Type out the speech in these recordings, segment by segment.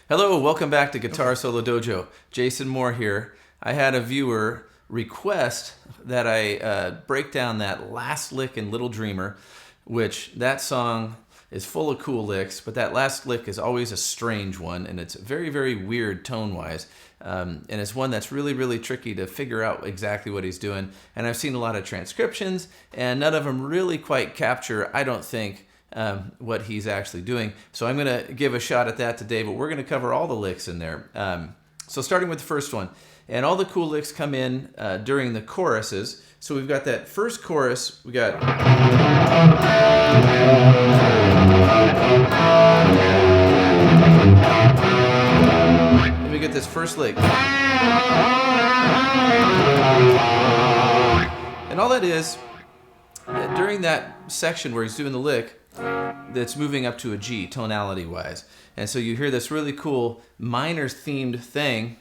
Hello, welcome back to Guitar Solo Dojo. Jason Moore here. I had a viewer request that I break down that last lick in Little Dreamer, which that song is full of cool licks, but that last lick is always a strange one, and it's very, very weird tone-wise. And it's one that's really, really tricky to figure out exactly what he's doing. And I've seen a lot of transcriptions, and none of them really quite capture, I don't think, what he's actually doing. So I'm going to give a shot at that today, but we're going to cover all the licks in there. So starting with the first one, and all the cool licks come in during the choruses. So we've got that first chorus, we got... and we get this first lick. And all that is, during that section where he's doing the lick, that's moving up to a G tonality wise. And so you hear this really cool minor themed thing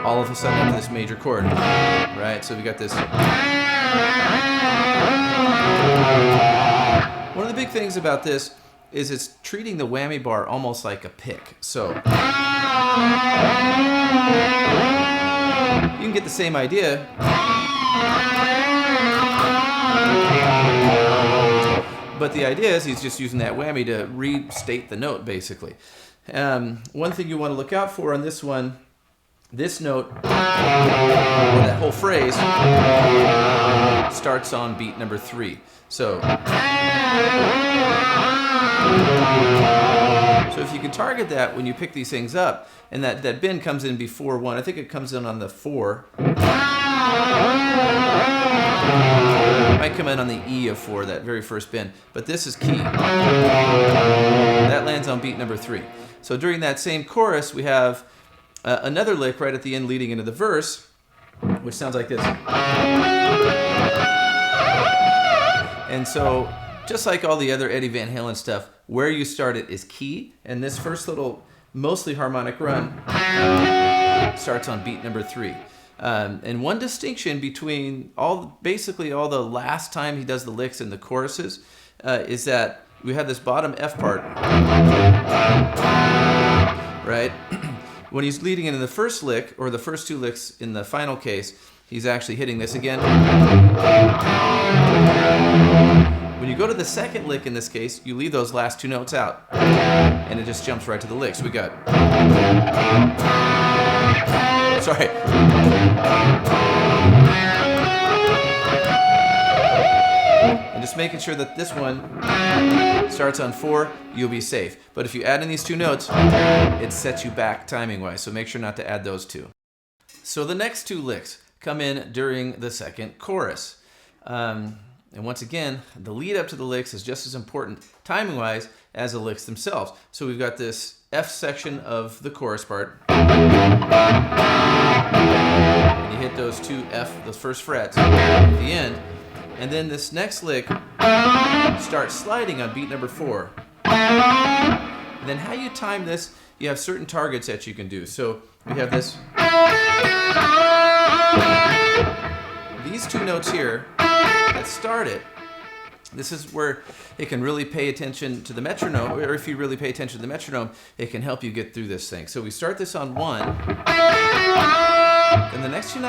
all of a sudden into this major chord, right? So we got this. One of the big things about this is it's treating the whammy bar almost like a pick. So you can get the same idea. But the idea is he's just using that whammy to restate the note, basically. One thing you want to look out for on this one, this note, or that whole phrase, starts on beat number 3. So if you can target that when you pick these things up, and that bend comes in before 1, I think it comes in on the 4. It might come in on the E of 4, that very first bend, but this is key. That lands on beat number 3. So during that same chorus, we have another lick right at the end leading into the verse, which sounds like this. And so, just like all the other Eddie Van Halen stuff, where you start it is key, and this first little, mostly harmonic run starts on beat number 3. And one distinction between basically all the last time he does the licks in the choruses is that we have this bottom F part, right? When he's leading into the first lick, or the first 2 licks in the final case, he's actually hitting this again. When you go to the second lick in this case, you leave those last 2 notes out, and it just jumps right to the licks. We got... Sorry. And just making sure that this one starts on 4, you'll be safe. But if you add in these 2 notes, it sets you back timing-wise, so make sure not to add those 2. So the next 2 licks come in during the second chorus. And once again, the lead up to the licks is just as important timing-wise as the licks themselves. So we've got this F section of the chorus part. And you hit those 2 F, those first frets at the end. And then this next lick starts sliding on beat number 4. And then how you time this, you have certain targets that you can do. So we have this. These 2 notes here that start it, this is where it can really pay attention to the metronome, or if you really pay attention to the metronome, it can help you get through this thing. So we start this on 1, and the next 2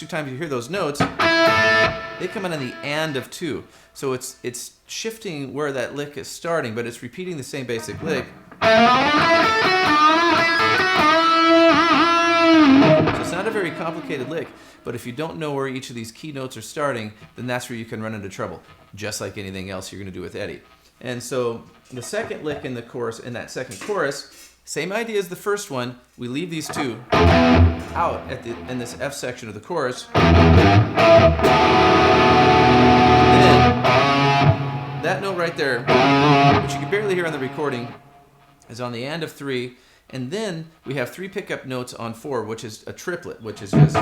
times you hear those notes, they come in on the and of 2. So it's shifting where that lick is starting, but it's repeating the same basic lick. So it's not a very complicated lick, but if you don't know where each of these key notes are starting, then that's where you can run into trouble, just like anything else you're going to do with Eddie. And so the second lick in the chorus, in that second chorus, same idea as the first one. We leave these 2 out in this F section of the chorus. Then that note right there, which you can barely hear on the recording, is on the and of 3, and then we have 3 pickup notes on 4, which is a triplet, which is just,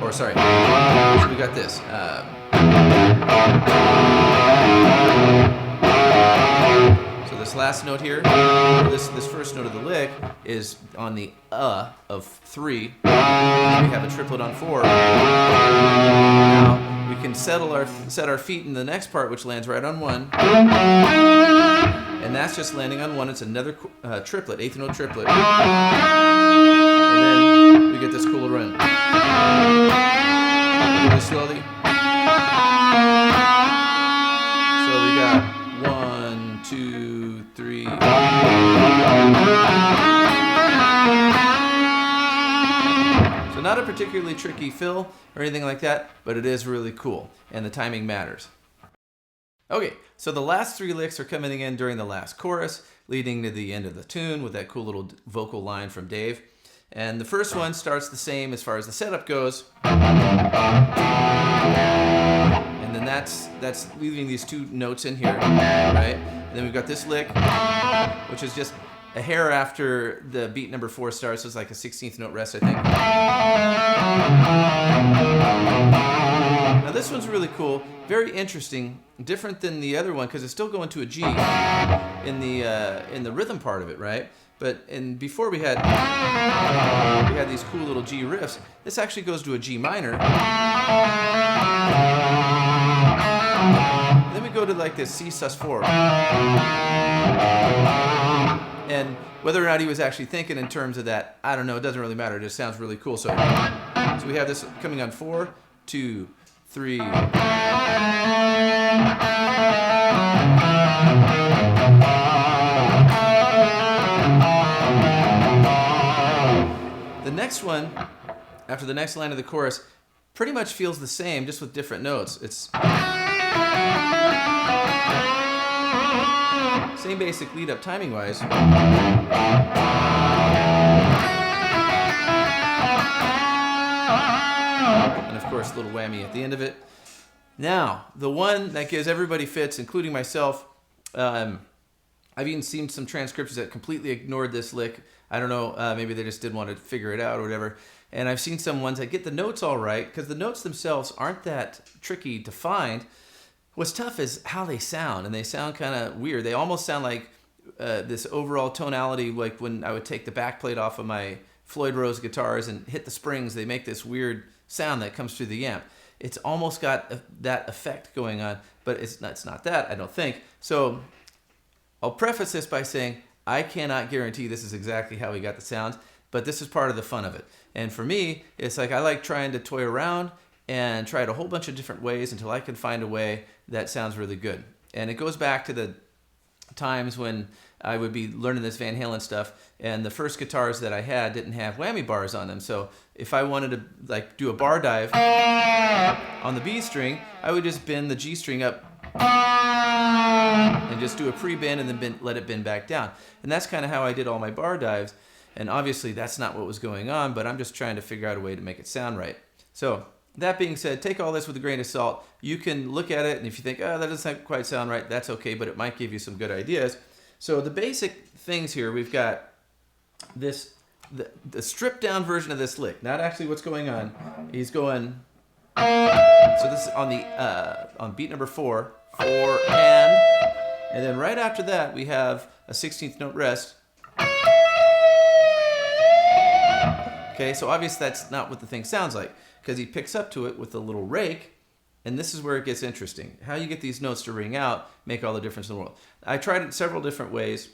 or sorry, so we got this. So this last note here, this first note of the lick is on the of 3, and then we have a triplet on 4. Now we can set our feet in the next part, which lands right on 1. And that's just landing on 1. It's another triplet, 8th note triplet. And then we get this cool run. Really slowly. So we got 1, 2, 3. So not a particularly tricky fill or anything like that, but it is really cool, and the timing matters. Okay, so the last 3 licks are coming in during the last chorus, leading to the end of the tune with that cool little vocal line from Dave. And the first one starts the same as far as the setup goes. And then that's leaving these 2 notes in here, right? And then we've got this lick, which is just a hair after the beat number 4 starts. So it's like a 16th note rest, I think. Now this one's really cool, very interesting, different than the other one because it's still going to a G in the rhythm part of it, right? But before we had these cool little G riffs. This actually goes to a G minor. And then we go to like this C sus4. And whether or not he was actually thinking in terms of that, I don't know. It doesn't really matter. It just sounds really cool. So we have this coming on 4, 2, 3. The next one, after the next line of the chorus, pretty much feels the same, just with different notes. It's same basic lead up timing wise. And of course, a little whammy at the end of it. Now, the one that gives everybody fits, including myself, I've even seen some transcriptions that completely ignored this lick. I don't know, maybe they just didn't want to figure it out or whatever. And I've seen some ones that get the notes all right, because the notes themselves aren't that tricky to find. What's tough is how they sound, and they sound kind of weird. They almost sound like this overall tonality, like when I would take the back plate off of my Floyd Rose guitars and hit the springs, they make this weird sound that comes through the amp. It's almost got that effect going on, but it's not that, I don't think. So I'll preface this by saying I cannot guarantee this is exactly how we got the sound, but this is part of the fun of it. And for me, it's like I like trying to toy around and try it a whole bunch of different ways until I can find a way that sounds really good. And it goes back to the times when I would be learning this Van Halen stuff, and the first guitars that I had didn't have whammy bars on them. So if I wanted to like do a bar dive on the B string, I would just bend the G string up and just do a pre-bend and then let it bend back down. And that's kind of how I did all my bar dives. And obviously that's not what was going on, but I'm just trying to figure out a way to make it sound right. So that being said, take all this with a grain of salt. You can look at it, and if you think, oh, that doesn't quite sound right, that's okay, but it might give you some good ideas. So the basic things here, we've got this, the stripped down version of this lick, not actually what's going on. He's going, so this is on beat number 4, 4 and then right after that we have a 16th note rest. Okay, so obviously that's not what the thing sounds like, because he picks up to it with a little rake, and this is where it gets interesting. How you get these notes to ring out make all the difference in the world. I tried it several different ways,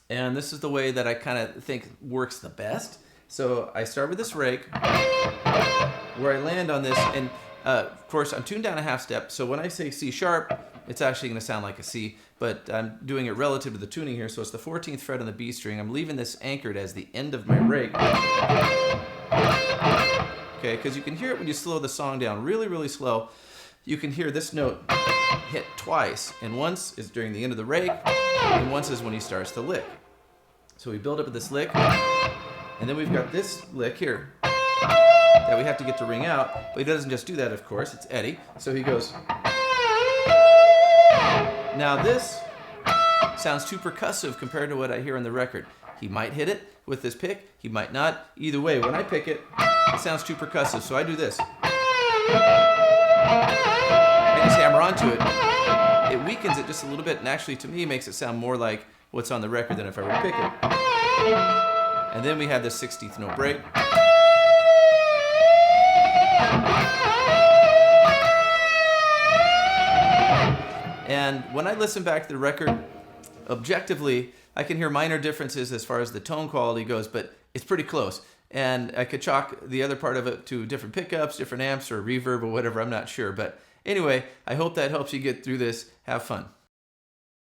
and this is the way that I kind of think works the best. So I start with this rake, where I land on this, and of course I'm tuned down a half step, so when I say C sharp, it's actually going to sound like a C, but I'm doing it relative to the tuning here, so it's the 14th fret on the B string. I'm leaving this anchored as the end of my rake. Okay, because you can hear it when you slow the song down really, really slow. You can hear this note hit twice, and once is during the end of the rake, and once is when he starts to lick. So we build up with this lick, and then we've got this lick here that we have to get to ring out, but he doesn't just do that, of course, it's Eddie. So he goes, now this sounds too percussive compared to what I hear on the record. He might hit it with this pick, he might not. Either way, when I pick it, it sounds too percussive, so I do this. I just hammer onto it. It weakens it just a little bit, and actually, to me, makes it sound more like what's on the record than if I were to pick it. And then we have the 16th note break. And when I listen back to the record, objectively, I can hear minor differences as far as the tone quality goes, but it's pretty close. And I could chalk the other part of it to different pickups, different amps, or reverb, or whatever, I'm not sure. But anyway, I hope that helps you get through this. Have fun.